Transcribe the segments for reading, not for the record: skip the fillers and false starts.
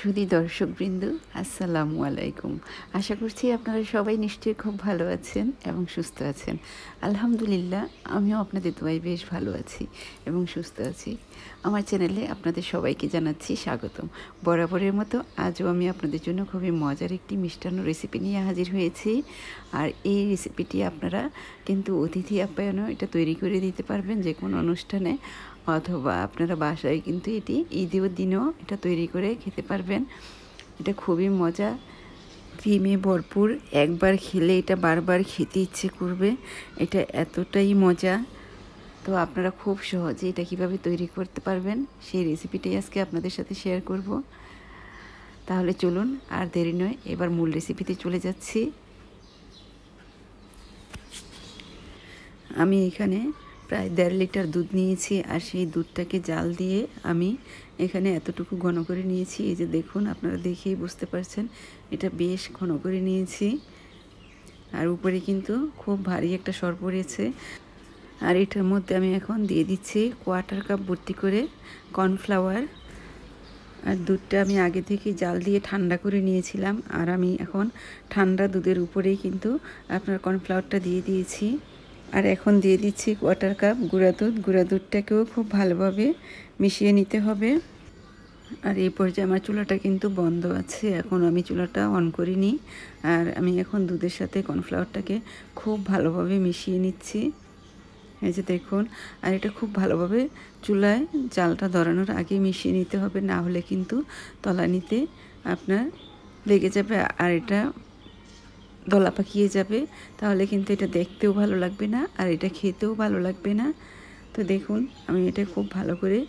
সুধী দর্শকবৃন্দ, আসসালামু আলাইকুম। আশা করছি আপনারা সবাই নিশ্চয়ই খুব ভালো আছেন এবং সুস্থ আছেন। আলহামদুলিল্লাহ, আমিও আপনাদের দোয়ায় বেশ ভালো আছি এবং সুস্থ আছি। আমার চ্যানেলে আপনাদের সবাইকে জানাচ্ছি স্বাগতম। বরাবরের মতো আজও আমি আপনাদের জন্য খুবই মজার একটি মিষ্টান্ন রেসিপি নিয়ে হাজির হয়েছি। আর এই রেসিপিটি আপনারা কিন্তু অতিথি আপ্যায়নেও এটা তৈরি করে দিতে পারবেন যে কোনো অনুষ্ঠানে, অথবা আপনারা বাসায় কিন্তু এটি ঈদের দিনেও এটা তৈরি করে খেতে পারবেন। এটা খুবই মজা, ক্রিমে ভরপুর। একবার খেলে এটা বারবার খেতে ইচ্ছে করবে। এটা এতটাই মজা। তো আপনারা খুব সহজে এটা কিভাবে তৈরি করতে পারবেন সেই রেসিপিটাই আজকে আপনাদের সাথে শেয়ার করব। তাহলে চলুন আর দেরি নয়, এবার মূল রেসিপিতে চলে যাচ্ছি। আমি এখানে প্রায় 1.5 লিটার দুধ নিয়েছি, আর সেই দুধটাকে জাল দিয়ে আমি এখানে এতটুকু ঘন করে নিয়েছি। এই যে দেখুন, আপনারা দেখেই বুঝতে পারছেন এটা বেশ ঘন করে নিয়েছি। আর উপরে কিন্তু খুব ভারী একটা সর পড়েছে। আর এটার মধ্যে আমি এখন দিয়ে দিচ্ছি 1/4 কাপ ভর্তি করে কর্নফ্লাওয়ার। আর দুধটা আমি আগে থেকে জাল দিয়ে ঠান্ডা করে নিয়েছিলাম, আর আমি এখন ঠান্ডা দুধের উপরেই কিন্তু আপনার কর্নফ্লাওয়ারটা দিয়ে দিয়েছি। আর এখন দিয়ে দিচ্ছি 1/4 কাপ গুঁড়া দুধ। গুঁড়া দুধটাকেও খুব ভালোভাবে মিশিয়ে নিতে হবে। আর এই পর্যায়ে আমার চুলাটা কিন্তু বন্ধ আছে, এখন আমি চুলাটা অন করিনি। আর আমি এখন দুধের সাথে কর্নফ্লাওয়ারটাকে খুব ভালোভাবে মিশিয়ে নিচ্ছি। এই যে দেখুন, আর এটা খুব ভালোভাবে চুলায় জালটা ধরানোর আগে মিশিয়ে নিতে হবে, না হলে কিন্তু তলানিতে আপনার লেগে যাবে আর এটা দলা পাকিয়ে যাবে। তাহলে কিন্তু এটা দেখতেও ভালো লাগবে না, আর এটা খেতেও ভালো লাগবে না। তো দেখুন, আমি এটা খুব ভালো করে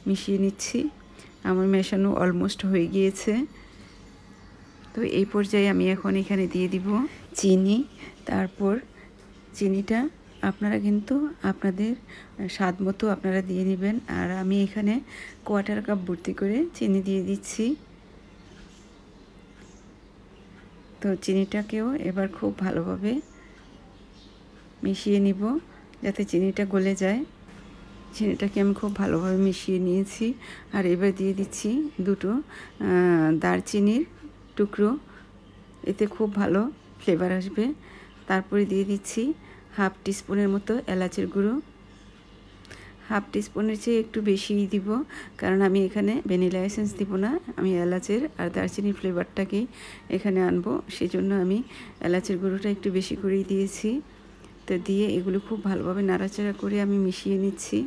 মিশিয়ে নিচ্ছি। আমার মেশানো অলমোস্ট হয়ে গিয়েছে। তো এই পর্যায়ে আমি এখন এখানে দিয়ে দিব চিনি। তারপর চিনিটা আপনারা কিন্তু আপনাদের স্বাদ মতো আপনারা দিয়ে নেবেন। আর আমি এখানে 1/4 কাপ ভর্তি করে চিনি দিয়ে দিচ্ছি। তো চিনিটাকেও এবার খুব ভালোভাবে মিশিয়ে নিব যাতে চিনিটা গলে যায়। চিনিটাকে আমি খুব ভালোভাবে মিশিয়ে নিয়েছি। আর এবার দিয়ে দিচ্ছি 2টো দারচিনির টুকরো, এতে খুব ভালো ফ্লেভার আসবে। তারপরে দিয়ে দিচ্ছি 1/2 টিস্পুনের মতো এলাচের গুঁড়ো। 1/2 টিস্পুনের চেয়ে একটু বেশিই দিব, কারণ আমি এখানে ভ্যানিলা এসেন্স দিব না, আমি এলাচের আর দারচিনির ফ্লেভারটাকেই এখানে আনবো। সেজন্য আমি এলাচের গুঁড়োটা একটু বেশি করেই দিয়েছি। তো দিয়ে এগুলো খুব ভালোভাবে নাড়াচাড়া করে আমি মিশিয়ে নিচ্ছি।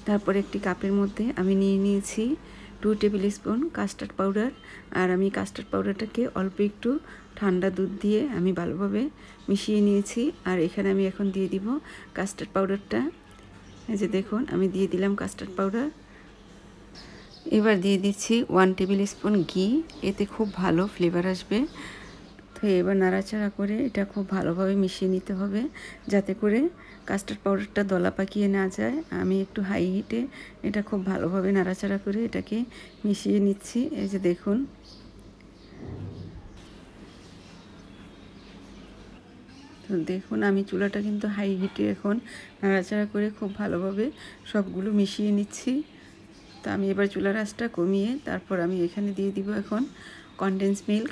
তারপর একটি কাপের মধ্যে আমি নিয়ে নিয়েছি 2 টেবিল স্পুন কাস্টার্ড পাউডার। আর আমি কাস্টার্ড পাউডারটাকে অল্প একটু ঠান্ডা দুধ দিয়ে আমি ভালোভাবে মিশিয়ে নিয়েছি। আর এখানে আমি এখন দিয়ে দিব কাস্টার্ড পাউডারটা। এই যে দেখুন, আমি দিয়ে দিলাম কাস্টার্ড পাউডার। এবার দিয়ে দিচ্ছি 1 টেবিল স্পুন ঘি, এতে খুব ভালো ফ্লেভার আসবে। তো এবার নাড়াচাড়া করে এটা খুব ভালোভাবে মিশিয়ে নিতে হবে, যাতে করে কাস্টার্ড পাউডারটা দলা পাকিয়ে না যায়। আমি একটু হাই হিটে এটা খুব ভালোভাবে নাড়াচাড়া করে এটাকে মিশিয়ে নিচ্ছি। এই যে দেখুন, তো দেখুন আমি চুলাটা কিন্তু হাই হিটে এখন নাড়াচাড়া করে খুব ভালোভাবে সবগুলো মিশিয়ে নিচ্ছি। তো আমি এবার চুলার আঁচটা কমিয়ে তারপর আমি এখানে দিয়ে দিব এখন কনডেন্স মিল্ক।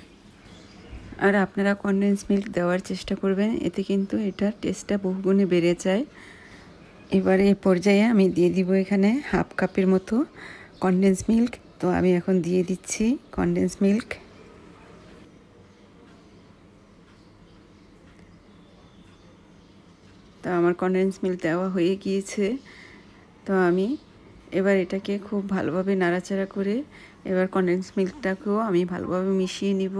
আর আপনারা কনডেন্স মিল্ক দেওয়ার চেষ্টা করবেন, এতে কিন্তু এটার টেস্টটা বহুগুণে বেড়ে যায়। এবারে এই পর্যায়ে আমি দিয়ে দিব এখানে 1/2 কাপের মতো কনডেন্স মিল্ক। তো আমি এখন দিয়ে দিচ্ছি কনডেন্স মিল্ক। তো আমার কনডেন্স মিল্ক দেওয়া হয়ে গিয়েছে। তো আমি এবার এটাকে খুব ভালোভাবে নাড়াচাড়া করে এবার কনডেন্স মিল্কটাকেও আমি ভালোভাবে মিশিয়ে নিব।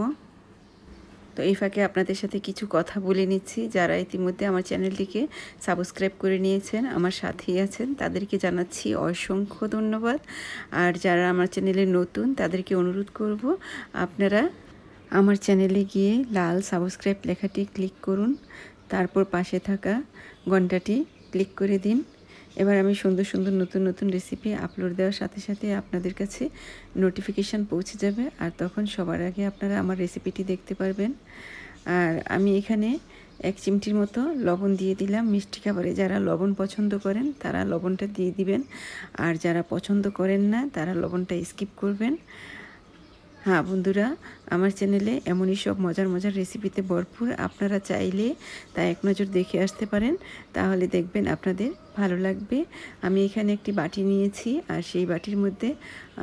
তো এই ফাঁকে আপনাদের সাথে কিছু কথা বলে নিচ্ছি। যারা ইতিমধ্যে আমার চ্যানেলটিকে সাবস্ক্রাইব করে নিয়েছেন, আমার সাথেই আছেন, তাদেরকে জানাচ্ছি অসংখ্য ধন্যবাদ। আর যারা আমার চ্যানেলে নতুন, তাদেরকে অনুরোধ করব আপনারা আমার চ্যানেলে গিয়ে লাল সাবস্ক্রাইব লেখাটি ক্লিক করুন, তারপর পাশে থাকা ঘন্টাটি ক্লিক করে দিন। এবার আমি সুন্দর সুন্দর নতুন নতুন রেসিপি আপলোড দেওয়ার সাথে সাথে আপনাদের কাছে নোটিফিকেশান পৌঁছে যাবে, আর তখন সবার আগে আপনারা আমার রেসিপিটি দেখতে পারবেন। আর আমি এখানে 1 চিমটির মতো লবণ দিয়ে দিলাম। মিষ্টি খাবারে যারা লবণ পছন্দ করেন তারা লবণটা দিয়ে দিবেন, আর যারা পছন্দ করেন না তারা লবণটা স্কিপ করবেন। হ্যাঁ বন্ধুরা, আমার চ্যানেলে এমনই সব মজার মজার রেসিপিতে ভরপুর। আপনারা চাইলে তা এক নজর দেখে আসতে পারেন, তাহলে দেখবেন আপনাদের ভালো লাগবে। আমি এখানে একটি বাটি নিয়েছি, আর সেই বাটির মধ্যে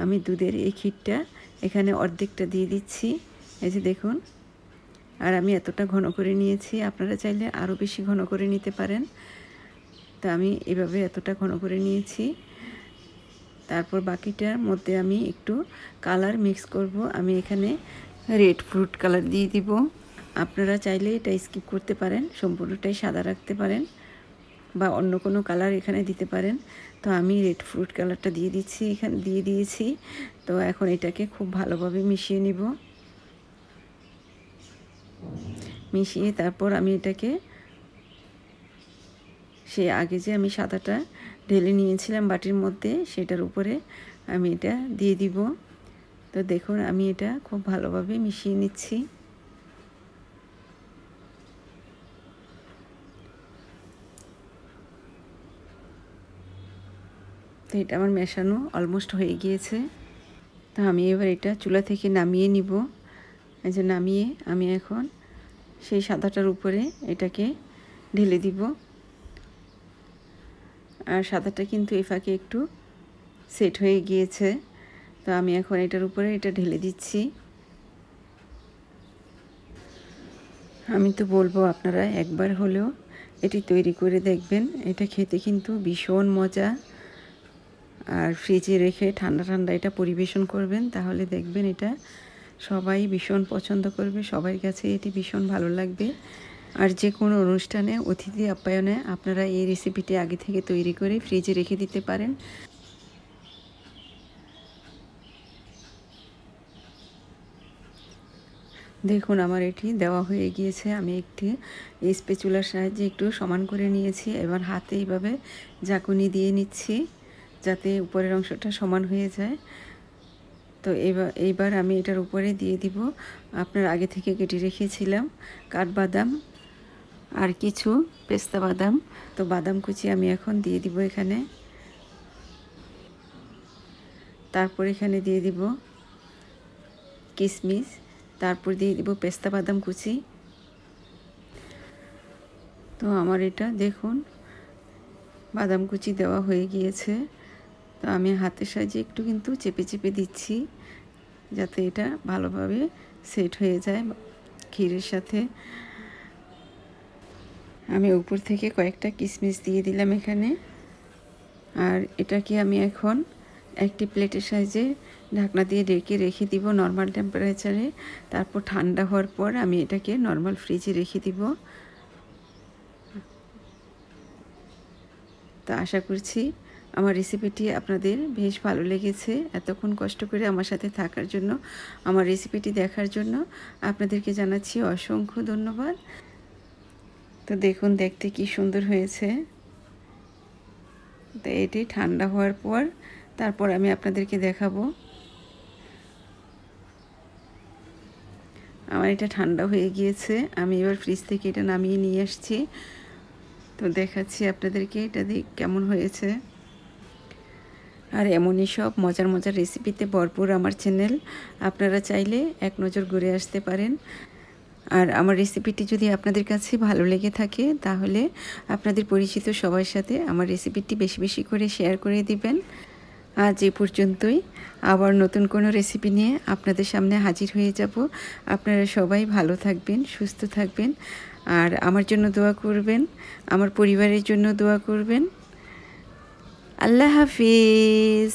আমি দুধের এই ক্ষীরটা এখানে অর্ধেকটা দিয়ে দিচ্ছি। এই যে দেখুন, আর আমি এতটা ঘন করে নিয়েছি, আপনারা চাইলে আরও বেশি ঘন করে নিতে পারেন। তা আমি এভাবে এতটা ঘন করে নিয়েছি। তারপর বাকিটার মধ্যে আমি একটু কালার মিক্স করব। আমি এখানে রেড ফ্রুট কালার দিয়ে দিব। আপনারা চাইলে এটা স্কিপ করতে পারেন, সম্পূর্ণটাই সাদা রাখতে পারেন, বা অন্য কোনো কালার এখানে দিতে পারেন। তো আমি রেড ফ্রুট কালারটা দিয়ে দিচ্ছি, এখানে দিয়ে দিয়েছি। তো এখন এটাকে খুব ভালোভাবে মিশিয়ে নিব। মিশিয়ে তারপর আমি এটাকে সে আগে যে আমি সাদাটা ঢেলে নিয়েছিলাম বাটির মধ্যে, সেটার উপরে আমি এটা দিয়ে দিব। তো দেখুন আমি এটা খুব ভালোভাবে মিশিয়ে নিচ্ছি। তো এটা আমার মেশানো অলমোস্ট হয়ে গিয়েছে। তো আমি এবার এটা চুলা থেকে নামিয়ে নিব। এই যে নামিয়ে আমি এখন সেই সাদাটার উপরে এটাকে ঢেলে দিব। আর সাদাটা কিন্তু এই ফাঁকে একটু সেট হয়ে গিয়েছে। তো আমি এখন এটার উপরে এটা ঢেলে দিচ্ছি। আমি তো বলবো আপনারা একবার হলেও এটি তৈরি করে দেখবেন। এটা খেতে কিন্তু ভীষণ মজা। আর ফ্রিজে রেখে ঠান্ডা ঠান্ডা এটা পরিবেশন করবেন, তাহলে দেখবেন এটা সবাই ভীষণ পছন্দ করবে, সবার কাছে এটি ভীষণ ভালো লাগবে। আর যে কোনো অনুষ্ঠানে অতিথি আপ্যায়নে আপনারা এই রেসিপিটি আগে থেকে তৈরি করে ফ্রিজে রেখে দিতে পারেন। দেখুন আমার এটি দেওয়া হয়ে গিয়েছে। আমি একটি স্প্যাচুলার সাহায্যে একটু সমান করে নিয়েছি। এবার হাতে এইভাবে ঝাঁকুনি দিয়ে নিচ্ছি, যাতে উপরের অংশটা সমান হয়ে যায়। তো এইবার আমি এটার উপরে দিয়ে দিব আপনার আগে থেকে কেটে রেখেছিলাম কাঠবাদাম আর কিছু পেস্তা বাদাম। তো বাদাম কুচি আমি এখন দিয়ে দিব এখানে। তারপর এখানে দিয়ে দিব কিশমিশ, তারপর দিয়ে দিব পেস্তা বাদাম কুচি। তো আমার এটা দেখুন বাদাম কুচি দেওয়া হয়ে গিয়েছে। তো আমি হাতের সাহায্যে একটু কিন্তু চেপে চেপে দিচ্ছি, যাতে এটা ভালোভাবে সেট হয়ে যায় ক্ষীরের সাথে। আমি উপর থেকে কয়েকটা কিশমিশ দিয়ে দিলাম এখানে। আর এটাকে আমি এখন একটি প্লেটের সাহায্যে ঢাকনা দিয়ে ঢেকে রেখে দিব নর্মাল টেম্পারেচারে। তারপর ঠান্ডা হওয়ার পর আমি এটাকে নর্মাল ফ্রিজে রেখে দিব। তা আশা করছি আমার রেসিপিটি আপনাদের বেশ ভালো লেগেছে। এতক্ষণ কষ্ট করে আমার সাথে থাকার জন্য, আমার রেসিপিটি দেখার জন্য আপনাদেরকে জানাচ্ছি অসংখ্য ধন্যবাদ। তো দেখুন দেখতে কি সুন্দর হয়েছে। তো এটি ঠান্ডা হওয়ার পর তারপর আমি আপনাদেরকে দেখাবো। আমার এটা ঠান্ডা হয়ে গিয়েছে, আমি এবার ফ্রিজ থেকে এটা নামিয়ে নিয়ে আসছি। তো দেখাচ্ছি আপনাদেরকে এটা কেমন হয়েছে। আর এমনই সব মজার মজার রেসিপিতে ভরপুর আমার চ্যানেল, আপনারা চাইলে এক নজর ঘুরে আসতে পারেন। আর আমার রেসিপিটি যদি আপনাদের কাছে ভালো লেগে থাকে, তাহলে আপনাদের পরিচিত সবার সাথে আমার রেসিপিটি বেশি বেশি করে শেয়ার করে দিবেন। আজ এ পর্যন্তই, আবার নতুন কোনো রেসিপি নিয়ে আপনাদের সামনে হাজির হয়ে যাব। আপনারা সবাই ভালো থাকবেন, সুস্থ থাকবেন, আর আমার জন্য দোয়া করবেন, আমার পরিবারের জন্য দোয়া করবেন। আল্লাহ হাফিজ।